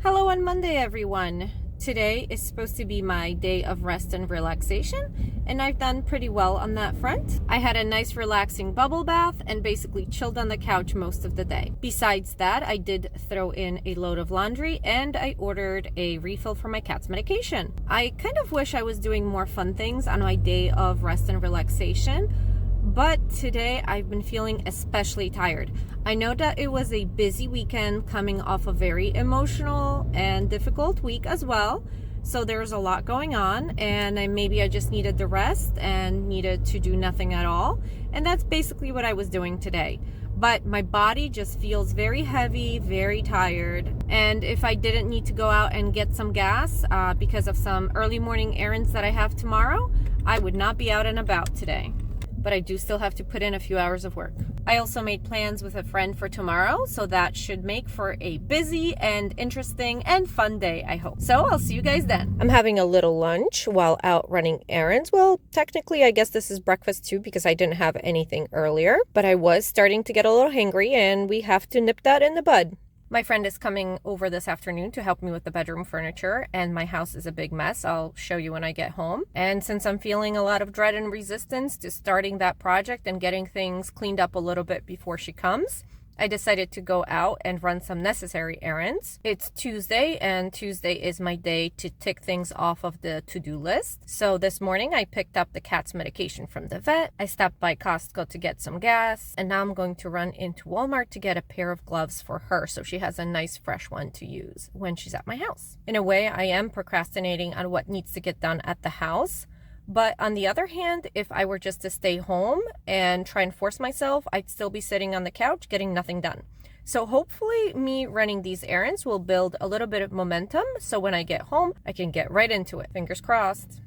Hello on Monday, everyone. Today is supposed to be my day of rest and relaxation, and I've done pretty well on that front. I had a nice relaxing bubble bath and basically chilled on the couch most of the day. Besides that, I did throw in a load of laundry and I ordered a refill for my cat's medication. I kind of wish I was doing more fun things on my day of rest and relaxation, but today I've been feeling especially tired. I know that it was a busy weekend coming off a very emotional and difficult week as well. So there's a lot going on, and maybe I just needed the rest and needed to do nothing at all. And that's basically what I was doing today. But my body just feels very heavy, very tired. And if I didn't need to go out and get some gas because of some early morning errands that I have tomorrow, I would not be out and about today. But I do still have to put in a few hours of work. I also made plans with a friend for tomorrow, so that should make for a busy and interesting and fun day, I hope. So I'll see you guys then. I'm having a little lunch while out running errands. Well, technically, I guess this is breakfast too because I didn't have anything earlier, but I was starting to get a little hangry and we have to nip that in the bud. My friend is coming over this afternoon to help me with the bedroom furniture, and my house is a big mess. I'll show you when I get home. And since I'm feeling a lot of dread and resistance to starting that project and getting things cleaned up a little bit before she comes, I decided to go out and run some necessary errands. It's Tuesday, and Tuesday is my day to tick things off of the to-do list. So this morning I picked up the cat's medication from the vet. I stopped by Costco to get some gas, and now I'm going to run into Walmart to get a pair of gloves for her so she has a nice fresh one to use when she's at my house. In a way, I am procrastinating on what needs to get done at the house. But on the other hand, if I were just to stay home and try and force myself, I'd still be sitting on the couch getting nothing done. So hopefully me running these errands will build a little bit of momentum so when I get home, I can get right into it. Fingers crossed.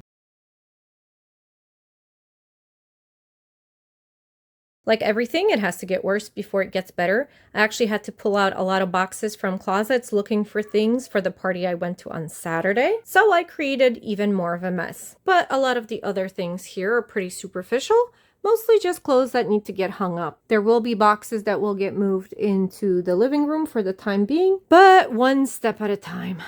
Like everything, it has to get worse before it gets better. I actually had to pull out a lot of boxes from closets looking for things for the party I went to on Saturday. So I created even more of a mess. But a lot of the other things here are pretty superficial, mostly just clothes that need to get hung up. There will be boxes that will get moved into the living room for the time being, but one step at a time.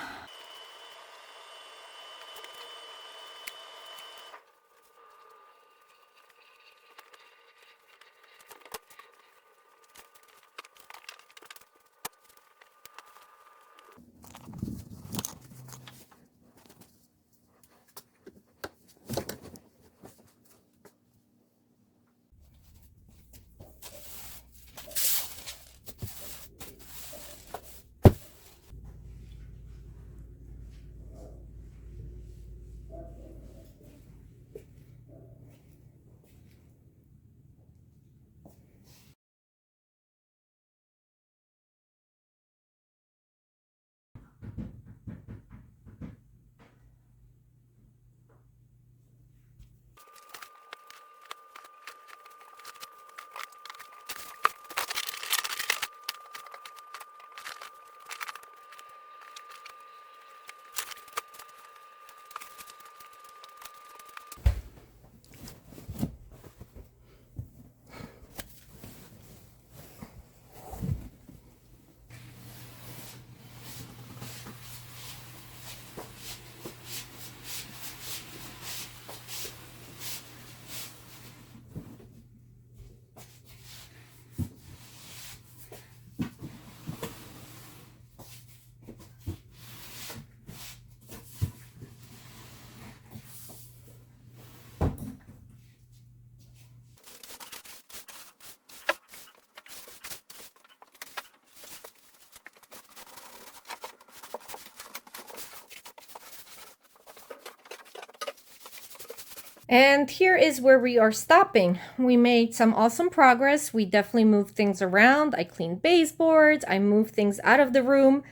And here is where we are stopping. We made some awesome progress. We definitely moved things around. I cleaned baseboards. I moved things out of the room.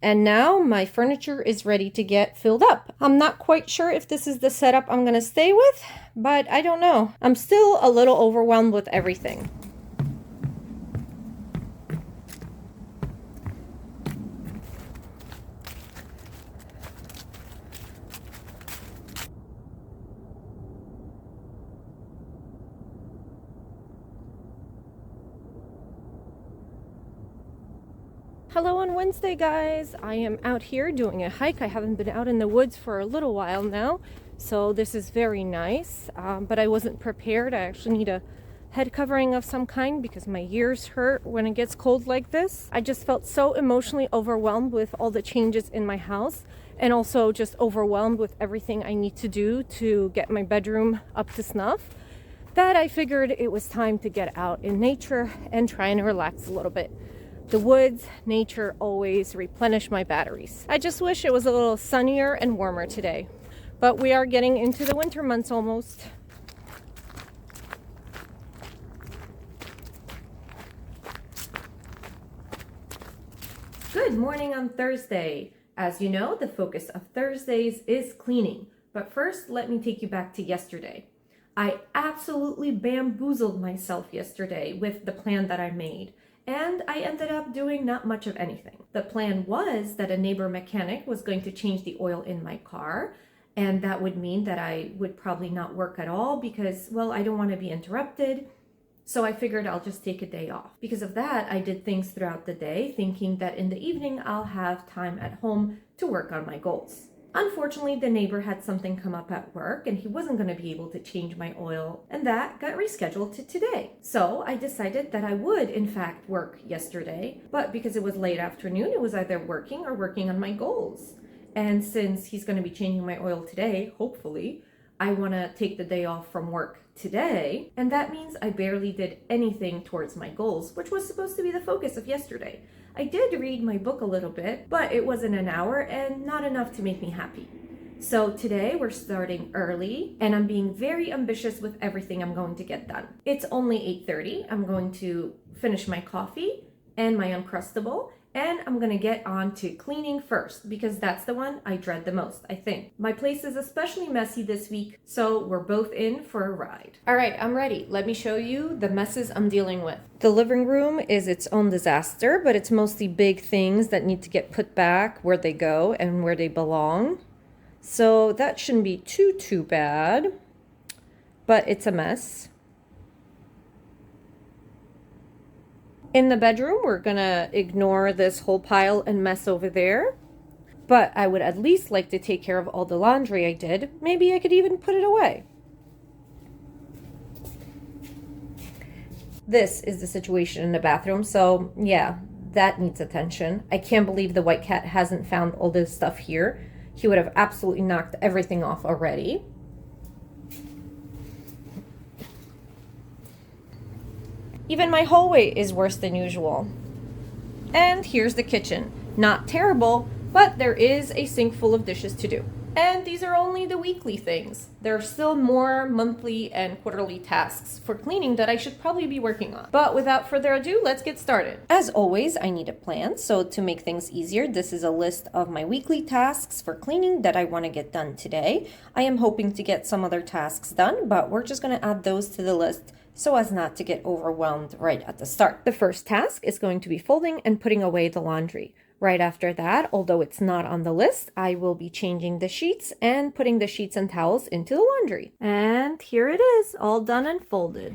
And now my furniture is ready to get filled up. I'm not quite sure if this is the setup I'm going to stay with, but I don't know. I'm still a little overwhelmed with everything. Hello on Wednesday, guys. I am out here doing a hike. I haven't been out in the woods for a little while now, so this is very nice, but I wasn't prepared. I actually need a head covering of some kind because my ears hurt when it gets cold like this. I just felt so emotionally overwhelmed with all the changes in my house, and also just overwhelmed with everything I need to do to get my bedroom up to snuff, that I figured it was time to get out in nature and try and relax a little bit. The woods, nature always replenish my batteries. I just wish it was a little sunnier and warmer today. But we are getting into the winter months almost. Good morning on Thursday. As you know, the focus of Thursdays is cleaning. But first, let me take you back to yesterday. I absolutely bamboozled myself yesterday with the plan that I made. And I ended up doing not much of anything. The plan was that a neighbor mechanic was going to change the oil in my car, and that would mean that I would probably not work at all because, well, I don't want to be interrupted. So I figured I'll just take a day off. Because of that, I did things throughout the day, thinking that in the evening I'll have time at home to work on my goals. Unfortunately, the neighbor had something come up at work and he wasn't going to be able to change my oil, and that got rescheduled to today. So I decided that I would, in fact, work yesterday, but because it was late afternoon, it was either working or working on my goals. And since he's going to be changing my oil today, hopefully, I want to take the day off from work today, and that means I barely did anything towards my goals, which was supposed to be the focus of yesterday. I did read my book a little bit, but it wasn't an hour and not enough to make me happy. So today we're starting early and I'm being very ambitious with everything I'm going to get done. It's only 8:30. I'm going to finish my coffee and my Uncrustable, and I'm gonna get on to cleaning first because that's the one I dread the most, I think. My place is especially messy this week, so we're both in for a ride. All right, I'm ready. Let me show you the messes I'm dealing with. The living room is its own disaster, but it's mostly big things that need to get put back where they go and where they belong. So that shouldn't be too bad, but it's a mess. In the bedroom, we're gonna ignore this whole pile and mess over there. But I would at least like to take care of all the laundry I did. Maybe I could even put it away. This is the situation in the bathroom, so yeah, that needs attention. I can't believe the white cat hasn't found all this stuff here. He would have absolutely knocked everything off already. Even my hallway is worse than usual. And here's the kitchen. Not terrible, but there is a sink full of dishes to do. And these are only the weekly things. There are still more monthly and quarterly tasks for cleaning that I should probably be working on. But without further ado, let's get started. As always, I need a plan. So to make things easier, this is a list of my weekly tasks for cleaning that I want to get done today. I am hoping to get some other tasks done, but we're just going to add those to the list so as not to get overwhelmed right at the start. The first task is going to be folding and putting away the laundry. Right after that, although it's not on the list, I will be changing the sheets and putting the sheets and towels into the laundry. And here it is, all done and folded.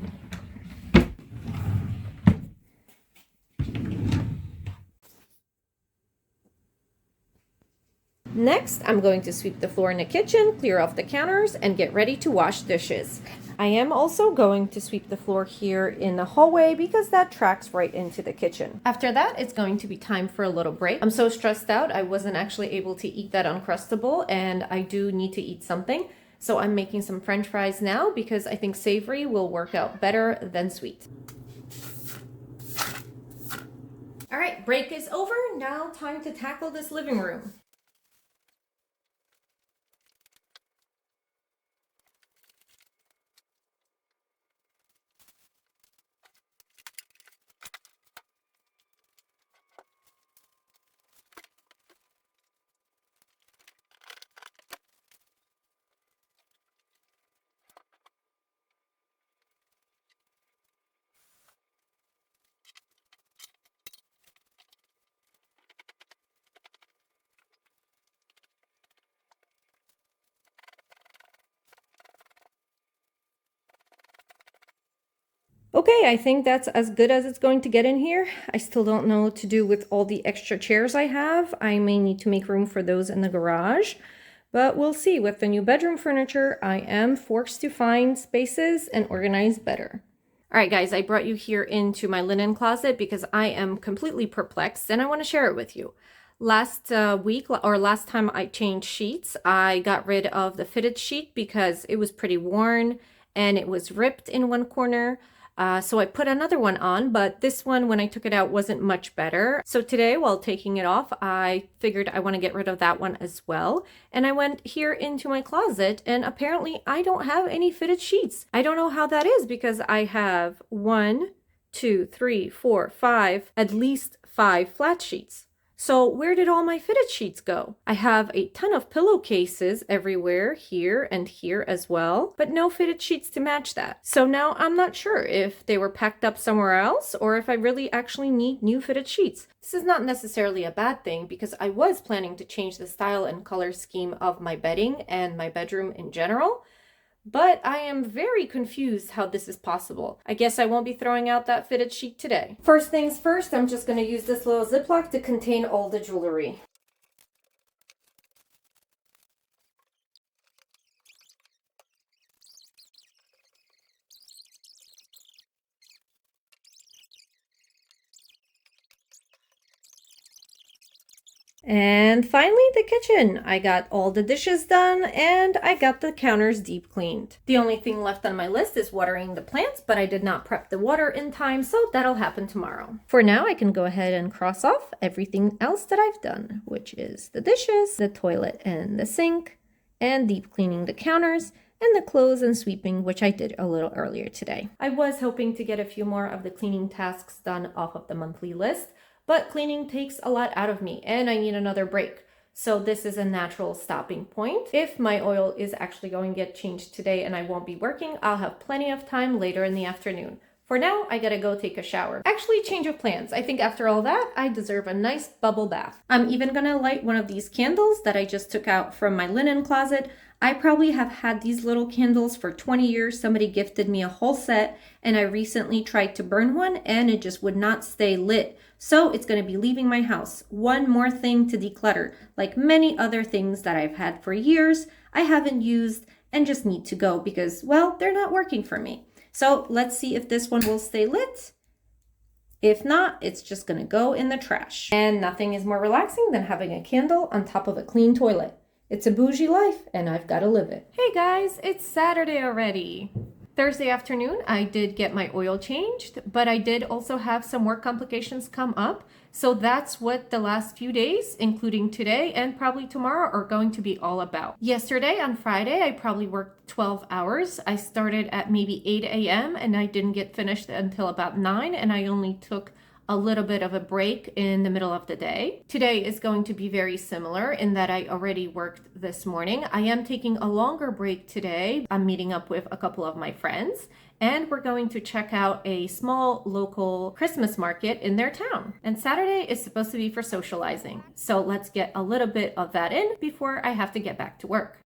Next, I'm going to sweep the floor in the kitchen, clear off the counters, and get ready to wash dishes. I am also going to sweep the floor here in the hallway because that tracks right into the kitchen. After that, it's going to be time for a little break. I'm so stressed out, I wasn't actually able to eat that Uncrustable, and I do need to eat something. So I'm making some French fries now because I think savory will work out better than sweet. All right, break is over. Now time to tackle this living room. Okay, I think that's as good as it's going to get in here. I still don't know what to do with all the extra chairs I have. I may need to make room for those in the garage, but we'll see. With the new bedroom furniture, I am forced to find spaces and organize better. All right, guys, I brought you here into my linen closet because I am completely perplexed and I want to share it with you. Last week or last time I changed sheets, I got rid of the fitted sheet because it was pretty worn and it was ripped in one corner. So I put another one on, but this one, when I took it out, wasn't much better. So today, while taking it off, I figured I want to get rid of that one as well. And I went here into my closet, and apparently I don't have any fitted sheets. I don't know how that is because I have 1, 2, 3, 4, 5, at least 5 flat sheets. So where did all my fitted sheets go? I have a ton of pillowcases everywhere, here and here as well, but no fitted sheets to match that. So now I'm not sure if they were packed up somewhere else or if I really actually need new fitted sheets. This is not necessarily a bad thing because I was planning to change the style and color scheme of my bedding and my bedroom in general. But I am very confused how this is possible. I guess I won't be throwing out that fitted sheet today. First things first, I'm just going to use this little Ziploc to contain all the jewelry. And finally, the kitchen. I got all the dishes done and I got the counters deep cleaned. The only thing left on my list is watering the plants, but I did not prep the water in time, so that'll happen tomorrow. For now, I can go ahead and cross off everything else that I've done, which is the dishes, the toilet and the sink, and deep cleaning the counters, and the clothes and sweeping, which I did a little earlier today. I was hoping to get a few more of the cleaning tasks done off of the monthly list, but cleaning takes a lot out of me and I need another break. So this is a natural stopping point. If my oil is actually going to get changed today and I won't be working, I'll have plenty of time later in the afternoon. For now, I gotta go take a shower. Actually, change of plans. I think after all that, I deserve a nice bubble bath. I'm even gonna light one of these candles that I just took out from my linen closet. I probably have had these little candles for 20 years. Somebody gifted me a whole set and I recently tried to burn one and it just would not stay lit. So it's going to be leaving my house. One more thing to declutter, like many other things that I've had for years, I haven't used and just need to go because, well, they're not working for me. So let's see if this one will stay lit. If not, it's just going to go in the trash. And nothing is more relaxing than having a candle on top of a clean toilet. It's a bougie life and I've got to live it. Hey guys, it's Saturday already. Thursday afternoon, I did get my oil changed, but I did also have some work complications come up. So that's what the last few days, including today and probably tomorrow, are going to be all about. Yesterday on Friday, I probably worked 12 hours. I started at maybe 8 a.m. and I didn't get finished until about 9, and I only took a little bit of a break in the middle of the day. Today is going to be very similar in that I already worked this morning. I am taking a longer break today. I'm meeting up with a couple of my friends and we're going to check out a small local Christmas market in their town. And Saturday is supposed to be for socializing. So let's get a little bit of that in before I have to get back to work.